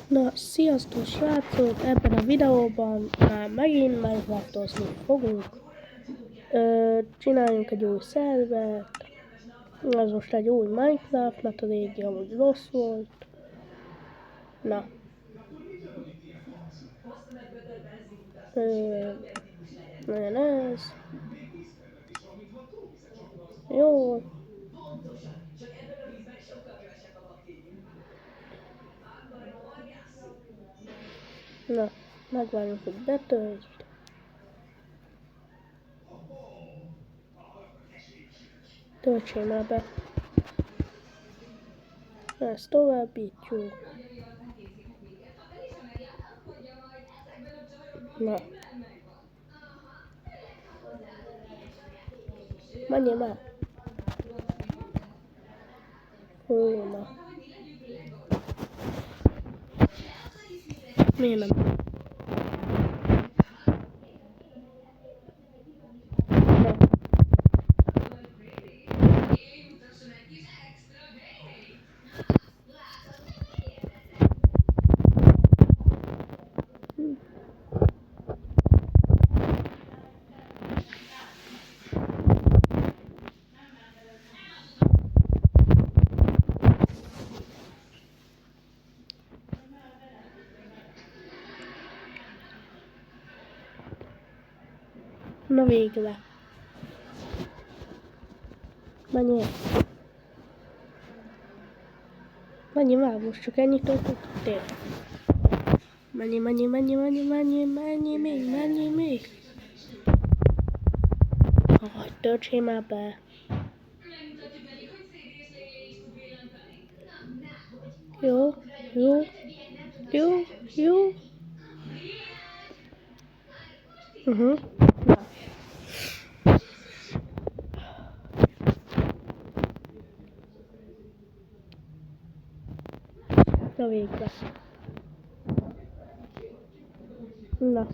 Na, sziasztok srácok! Ebben a videóban már megint Minecraftozni fogunk. Csináljunk egy új szervert. Ez most egy új Minecraft, mert a régi amúgy rossz volt. Na. Milyen ez? Jó. Na, megvárjuk, hogy betöltsd. Töltsél már be. Ezt továbbítjuk. Na. Menjél már. Na. Miért nem? Na. Na végre. Menjél. Menjél már, most csak ennyit töltöttél. Menjél még. Töltsél már be. Jó. Na végre. Na.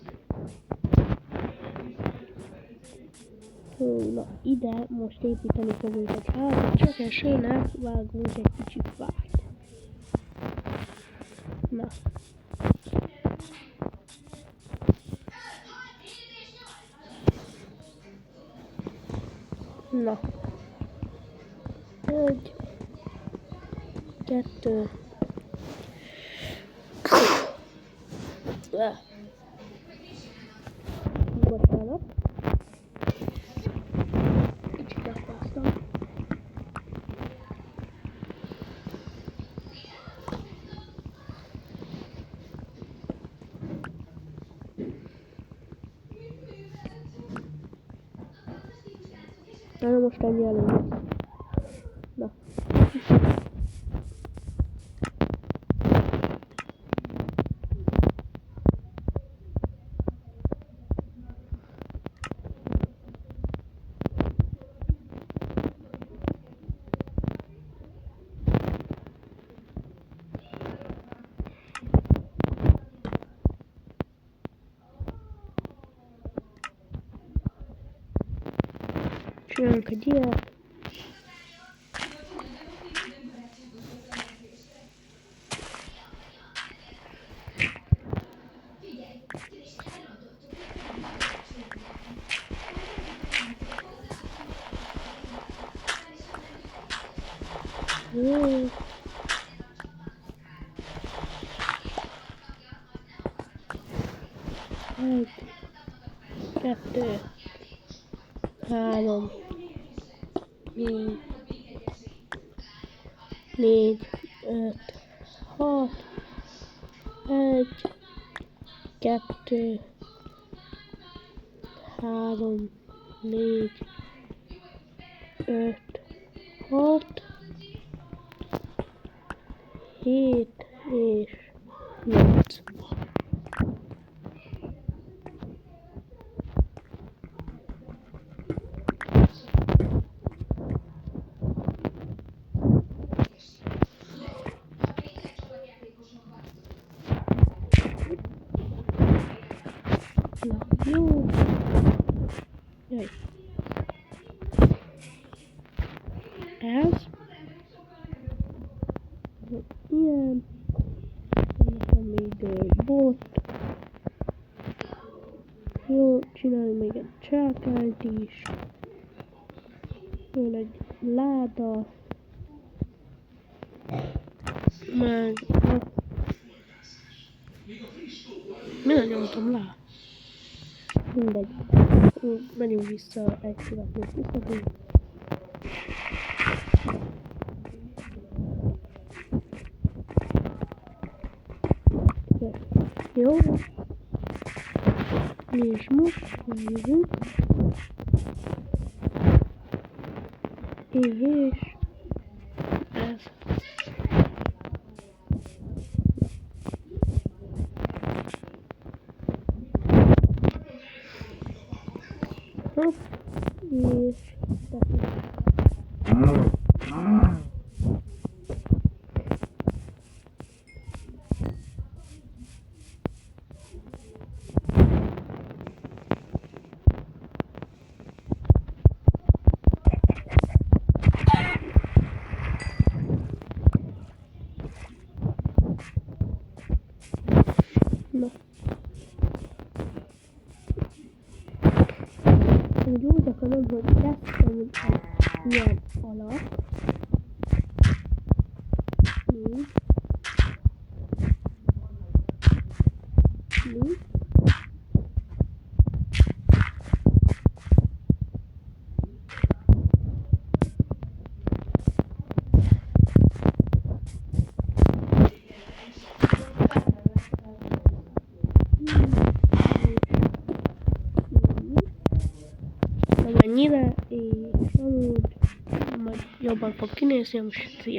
Na, ide most építeni fogunk egy házat, csak elsőnek vágunk egy kicsi fát. Na. Na. 1, 2. Bocsánat. Kicsit elfáztam. Na most ennyi elég lesz. Na. Csinálunk egy ilyet. Jó. 1, 2, 3, 4, 5, 6, 1, 2, 3, 4, 5, 6, 7 és 8. Jó. Jaj. Ez. Ilyen. Nekem bot. Jó, csinálj még egy csákányt is. Jön egy láda. Meg... Miért nyomtam le? Mindegy. Menjünk vissza egy pillanat, visszatérünk. Jó. És most jövünk. És ez. Hopp. És na. Úgy akarom, hogy lesz egy ilyen alap. Így. Így. Ennyire, és amúgy majd jobban fog kinézni, most szia!